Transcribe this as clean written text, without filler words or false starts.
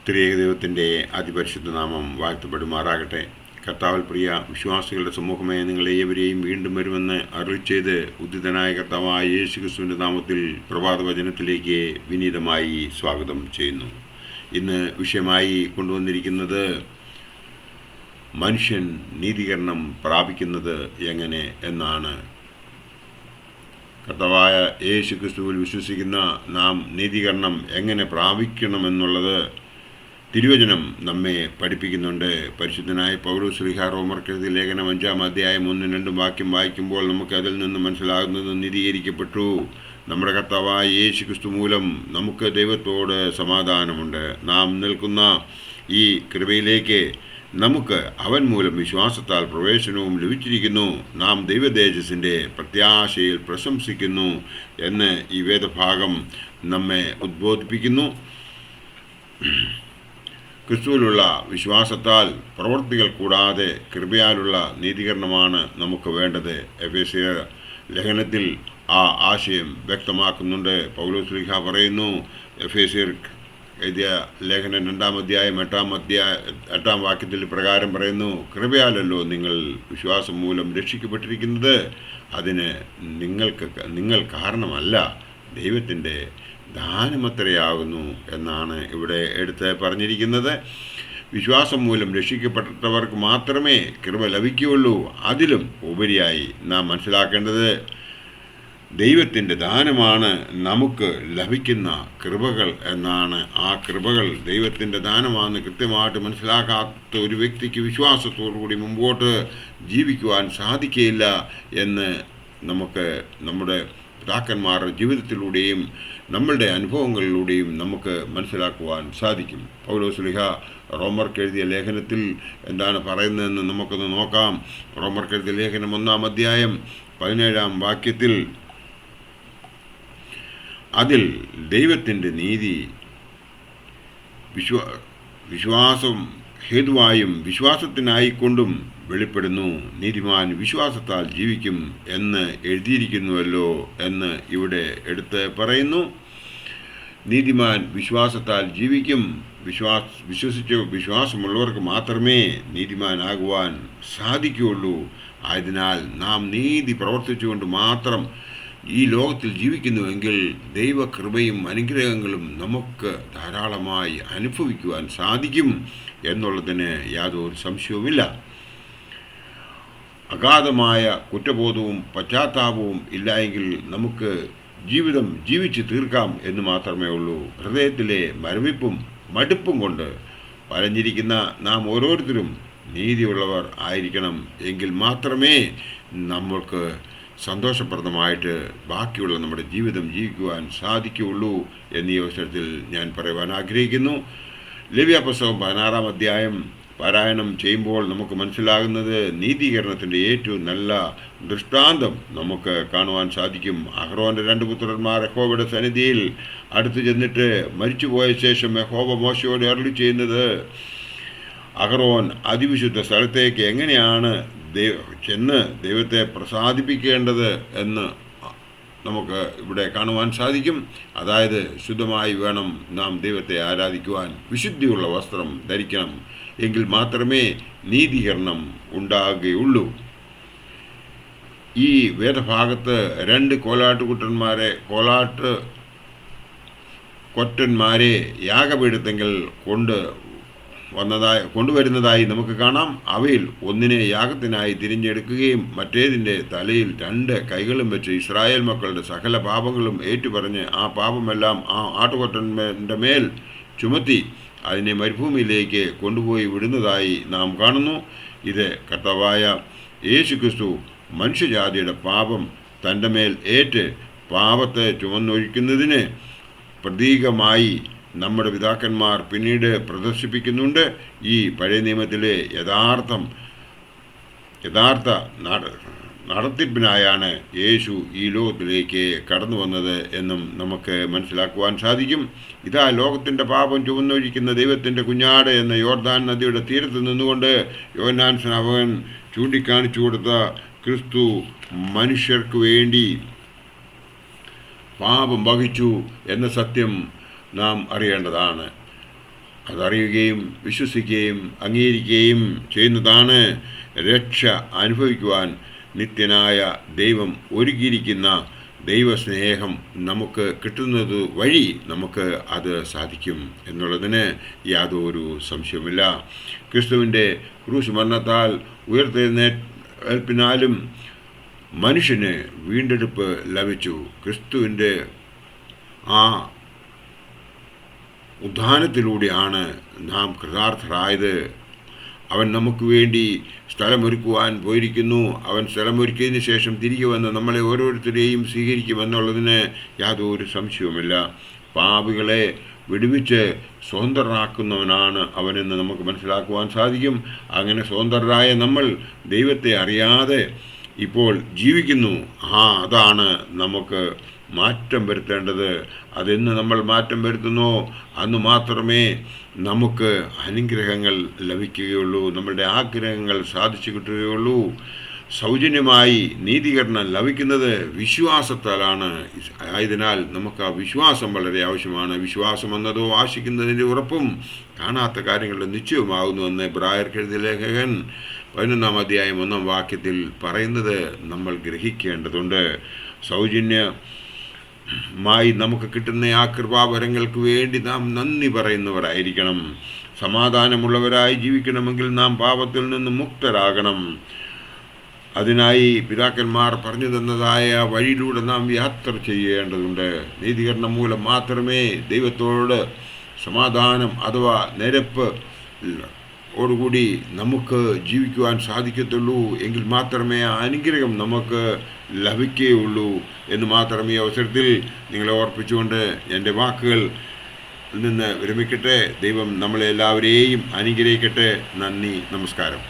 ത്രിയേക ദൈവത്തിൻ്റെ അതിപരിശുദ്ധ നാമം വാഴ്ത്തപ്പെടുമാറാകട്ടെ. കർത്താവിൽ പ്രിയ വിശ്വാസികളുടെ സമൂഹമേ, നിങ്ങളേവരെയും വീണ്ടും വരുമെന്ന് അരുളിച്ചെയ്ത് ഉദ്ധിതനായ കർത്താവായ യേശുക്രിസ്തുവിൻ്റെ നാമത്തിൽ പ്രഭാതവചനത്തിലേക്ക് വിനീതമായി സ്വാഗതം ചെയ്യുന്നു. ഇന്ന് വിഷയമായി കൊണ്ടുവന്നിരിക്കുന്നത് മനുഷ്യൻ നീതീകരണം പ്രാപിക്കുന്നത് എങ്ങനെ എന്നാണ്. കർത്താവായ യേശുക്രിസ്തുവിൽ വിശ്വസിക്കുന്ന നാം നീതീകരണം എങ്ങനെ പ്രാപിക്കണമെന്നുള്ളത് തിരുവചനം നമ്മെ പഠിപ്പിക്കുന്നുണ്ട്. പരിശുദ്ധനായ പൗലോസ് ശ്ലീഹാ റോമർക്കെഴുതിയ ലേഖനം 5-ാം അധ്യായം 1-2 വാക്യം വായിക്കുമ്പോൾ നമുക്ക് അതിൽ നിന്ന് മനസ്സിലാകുന്നത്, നീതീകരിക്കപ്പെട്ടു നമ്മുടെ കർത്താവായ യേശുക്രിസ്തു മൂലം നമുക്ക് ദൈവത്തോട് സമാധാനമുണ്ട്. നാം നിൽക്കുന്ന ഈ കൃപയിലേക്ക് നമുക്ക് അവൻ മൂലം വിശ്വാസത്താൽ പ്രവേശനവും ലഭിച്ചിരിക്കുന്നു. നാം ദൈവതേജസ്സിൻ്റെ പ്രത്യാശയിൽ പ്രശംസിക്കുന്നു എന്ന് ഈ വേദഭാഗം നമ്മെ ഉദ്ബോധിപ്പിക്കുന്നു. ക്രിസ്തുവിലുള്ള വിശ്വാസത്താൽ പ്രവൃത്തികൾ കൂടാതെ കൃപയാലുള്ള നീതീകരണമാണ് നമുക്ക് വേണ്ടത്. എഫേസ്യർ ലേഖനത്തിൽ ആ ആശയം വ്യക്തമാക്കുന്നുണ്ട്. പൗലോസ് ശ്ലീഹാ പറയുന്നു, എഫേസ്യർ എഴുതിയ ലേഖനം 2-ാം അധ്യായം 8-ാം വാക്യത്തിൽ പ്രകാരം പറയുന്നു, കൃപയാലല്ലോ നിങ്ങൾ വിശ്വാസം മൂലം രക്ഷിക്കപ്പെട്ടിരിക്കുന്നത്, അതിന് നിങ്ങൾ കാരണമല്ല, ദൈവത്തിൻ്റെ ദാനമത്രയാകുന്നു എന്നാണ് ഇവിടെ എടുത്ത് പറഞ്ഞിരിക്കുന്നത്. വിശ്വാസം മൂലം രക്ഷിക്കപ്പെട്ടവർക്ക് മാത്രമേ കൃപ ലഭിക്കുകയുള്ളൂ. അതിലും ഉപരിയായി നാം മനസ്സിലാക്കേണ്ടത്, ദൈവത്തിൻ്റെ ദാനമാണ് നമുക്ക് ലഭിക്കുന്ന കൃപകൾ എന്നാണ്. ആ കൃപകൾ ദൈവത്തിൻ്റെ ദാനമാണെന്ന് കൃത്യമായിട്ട് മനസ്സിലാക്കാത്ത ഒരു വ്യക്തിക്ക് വിശ്വാസത്തോടുകൂടി മുമ്പോട്ട് ജീവിക്കുവാൻ സാധിക്കുകയില്ല എന്ന് നമുക്ക് നമ്മുടെ പിതാക്കന്മാരുടെ ജീവിതത്തിലൂടെയും നമ്മളുടെ അനുഭവങ്ങളിലൂടെയും നമുക്ക് മനസ്സിലാക്കുവാൻ സാധിക്കും. പൗലോസ് ശ്ലീഹാ റോമർക്കെഴുതിയ ലേഖനത്തിൽ എന്താണ് പറയുന്നതെന്ന് നമുക്കൊന്ന് നോക്കാം. റോമർക്കെഴുതിയ ലേഖനം 1-ാം അധ്യായം 17-ാം വാക്യത്തിൽ, അതിൽ ദൈവത്തിൻ്റെ നീതി വിശ്വാസം ഹേതുവായും വിശ്വാസത്തിനായിക്കൊണ്ടും വെളിപ്പെടുന്നു. നീതിമാൻ വിശ്വാസത്താൽ ജീവിക്കും എന്ന് എഴുതിയിരിക്കുന്നുവല്ലോ എന്ന് ഇവിടെ എടുത്ത് പറയുന്നു. നീതിമാൻ വിശ്വാസത്താൽ ജീവിക്കും. വിശ്വാസമുള്ളവർക്ക് മാത്രമേ നീതിമാനാകുവാൻ സാധിക്കുകയുള്ളൂ. ആയതിനാൽ നാം നീതി പ്രവർത്തിച്ചുകൊണ്ട് മാത്രം ഈ ലോകത്തിൽ ജീവിക്കുന്നുവെങ്കിൽ ദൈവകൃപയും അനുഗ്രഹങ്ങളും നമുക്ക് ധാരാളമായി അനുഭവിക്കുവാൻ സാധിക്കും എന്നുള്ളതിന് യാതൊരു സംശയവുമില്ല. അഗാധമായ കുറ്റബോധവും പശ്ചാത്താപവും ഇല്ലായെങ്കിൽ നമുക്ക് ജീവിതം ജീവിച്ച് തീർക്കാം എന്ന് മാത്രമേ ഉള്ളൂ. ഹൃദയത്തിലെ മരവിപ്പും മടുപ്പും കൊണ്ട് വലഞ്ഞിരിക്കുന്ന നാം ഓരോരുത്തരും നീതിയുള്ളവർ ആയിരിക്കണം. എങ്കിൽ മാത്രമേ നമ്മൾക്ക് സന്തോഷപ്രദമായിട്ട് ബാക്കിയുള്ള നമ്മുടെ ജീവിതം ജീവിക്കുവാൻ സാധിക്കുകയുള്ളൂ എന്നീ അവസരത്തിൽ ഞാൻ പറയുവാൻ ആഗ്രഹിക്കുന്നു. ലേവ്യാപുസ്തകം 16-ാം അധ്യായം പാരായണം ചെയ്യുമ്പോൾ നമുക്ക് മനസ്സിലാകുന്നത്, നീതീകരണത്തിൻ്റെ ഏറ്റവും നല്ല ദൃഷ്ടാന്തം നമുക്ക് കാണുവാൻ സാധിക്കും. അഹ്റോൻ്റെ 2 പുത്രന്മാർ യഹോവയുടെ സന്നിധിയിൽ അടുത്ത് ചെന്നിട്ട് മരിച്ചുപോയ ശേഷം യഹോവ മോശയോട് അരുളി ചെയ്യുന്നത്, അഹ്റോൻ അതിവിശുദ്ധ സ്ഥലത്തേക്ക് എങ്ങനെയാണ് ചെന്ന് ദൈവത്തെ പ്രസാദിപ്പിക്കേണ്ടത് എന്ന് നമുക്ക് ഇവിടെ കാണുവാൻ സാധിക്കും. അതായത് ശുദ്ധമായി വേണം നാം ദൈവത്തെ ആരാധിക്കുവാൻ. വിശുദ്ധിയുള്ള വസ്ത്രം ധരിക്കണം. എങ്കിൽ മാത്രമേ നീതീകരണം ഉണ്ടാകുകയുള്ളൂ. ഈ വേദഭാഗത്ത് 2 കൊറ്റന്മാരെ യാഗപീഠത്തെങ്കിൽ കൊണ്ടുവരുന്നതായി നമുക്ക് കാണാം. അവയിൽ ഒന്നിനെ യാഗത്തിനായി തിരഞ്ഞെടുക്കുകയും മറ്റേതിൻ്റെ തലയിൽ 2 കൈകളും വെച്ച് ഇസ്രായേൽ മക്കളുടെ സകല പാപങ്ങളും ഏറ്റുപറഞ്ഞ് ആ പാപമെല്ലാം ആ ആട്ടുകൊറ്റൻ്റെ മേൽ ചുമത്തി അതിനെ മരുഭൂമിയിലേക്ക് കൊണ്ടുപോയി വിടുന്നതായി നാം കാണുന്നു. ഇത് കർത്താവായ യേശുക്രിസ്തു മനുഷ്യജാതിയുടെ പാപം തൻ്റെ മേൽ ഏറ്റ് പാപത്തെ ചുമന്നൊഴിക്കുന്നതിന് പ്രതീകമായി നമ്മുടെ പിതാക്കന്മാർ പിന്നീട് പ്രദർശിപ്പിക്കുന്നുണ്ട്. ഈ പഴയ നിയമത്തിലെ യഥാർത്ഥ നടത്തിപ്പിനായാണ് യേശു ഈ ലോകത്തിലേക്ക് കടന്നു വന്നത് എന്നും നമുക്ക് മനസ്സിലാക്കുവാൻ സാധിക്കും. ഇതാ ലോകത്തിൻ്റെ പാപം ചുമന്നൊഴിക്കുന്ന ദൈവത്തിൻ്റെ കുഞ്ഞാട് എന്ന യോർദാൻ നദിയുടെ തീരത്ത് നിന്നുകൊണ്ട് യോഹന്നാൻ സ്നാപകൻ ചൂണ്ടിക്കാണിച്ചു കൊടുത്ത ക്രിസ്തു മനുഷ്യർക്ക് വേണ്ടി പാപം വഹിച്ചു എന്ന സത്യം നാം അറിയേണ്ടതാണ്. അതറിയുകയും വിശ്വസിക്കുകയും അംഗീകരിക്കുകയും ചെയ്യുന്നതാണ് രക്ഷ അനുഭവിക്കുവാൻ നിത്യനായ ദൈവം ഒരുക്കിയിരിക്കുന്ന ദൈവസ്നേഹം നമുക്ക് കിട്ടുന്നത് വഴി നമുക്ക് അത് സാധിക്കും എന്നുള്ളതിന് യാതൊരു സംശയവുമില്ല. ക്രിസ്തുവിൻ്റെ ക്രൂശ് മരണത്താൽ ഉയർത്തെഴുന്നേൽപ്പിനാലും മനുഷ്യന് വീണ്ടെടുപ്പ് ലഭിച്ചു. ക്രിസ്തുവിൻ്റെ ആ ഉദ്ധാനത്തിലൂടെയാണ് നാം കൃതാർത്ഥരായത്. അവൻ നമുക്ക് വേണ്ടി സ്ഥലമൊരുക്കുവാൻ പോയിരിക്കുന്നു. അവൻ സ്ഥലമൊരുക്കിയതിന് ശേഷം തിരികെ വന്ന് നമ്മളെ ഓരോരുത്തരെയും സ്വീകരിക്കുമെന്നുള്ളതിന് യാതൊരു സംശയവുമില്ല. പാപികളെ വിടുവിച്ച് സ്വതന്ത്രരാക്കുന്നവനാണ് അവനെന്ന് നമുക്ക് മനസ്സിലാക്കുവാൻ സാധിക്കും. അങ്ങനെ സ്വതന്ത്രരായ നമ്മൾ ദൈവത്തെ അറിയാതെ ഇപ്പോൾ ജീവിക്കുന്നു. അതാണ് നമുക്ക് മാറ്റം വരുത്തേണ്ടത്. അതെന്ന് നമ്മൾ മാറ്റം വരുത്തുന്നോ അന്ന് മാത്രമേ നമുക്ക് അനുഗ്രഹങ്ങൾ ലഭിക്കുകയുള്ളൂ, നമ്മളുടെ ആഗ്രഹങ്ങൾ സാധിച്ചു കിട്ടുകയുള്ളൂ. സൗജന്യമായി നീതീകരണം ലഭിക്കുന്നത് വിശ്വാസത്താലാണ്. ആയതിനാൽ നമുക്ക് ആ വിശ്വാസം വളരെ ആവശ്യമാണ്. വിശ്വാസം എന്നതോ ആശിക്കുന്നതിൻ്റെ ഉറപ്പും കാണാത്ത കാര്യങ്ങളുടെ നിശ്ചയമാകുന്നുവെന്ന് എബ്രായർക്ക് എഴുതിയ ലേഖകൻ 11-ാം അധ്യായം 1-ാം വാക്യത്തിൽ പറയുന്നത് നമ്മൾ ഗ്രഹിക്കേണ്ടതുണ്ട്. സൗജന്യമായി നമുക്ക് കിട്ടുന്ന ആ കൃപാവരങ്ങൾക്ക് വേണ്ടി നാം നന്ദി പറയുന്നവരായിരിക്കണം. സമാധാനമുള്ളവരായി ജീവിക്കണമെങ്കിൽ നാം പാപത്തിൽ നിന്ന് മുക്തരാകണം. അതിനായി പിതാക്കന്മാർ പറഞ്ഞു തന്നതായ വഴിയിലൂടെ നാം യാത്ര ചെയ്യേണ്ടതുണ്ട്. നീതീകരണം മൂലം മാത്രമേ ദൈവത്തോട് സമാധാനം അഥവാ നിരപ്പ് ഓടുകൂടി നമുക്ക് ജീവിക്കുവാൻ സാധിക്കത്തുള്ളൂ. എങ്കിൽ മാത്രമേ ആ അനുഗ്രഹം നമുക്ക് ലഭിക്കുകയുള്ളൂ എന്ന് മാത്രം ഈ അവസരത്തിൽ നിങ്ങളെ ഓർപ്പിച്ചുകൊണ്ട് എൻ്റെ വാക്കുകൾ നിന്ന് വിരമിക്കട്ടെ. ദൈവം നമ്മളെല്ലാവരെയും അനുഗ്രഹിക്കട്ടെ. നന്ദി, നമസ്കാരം.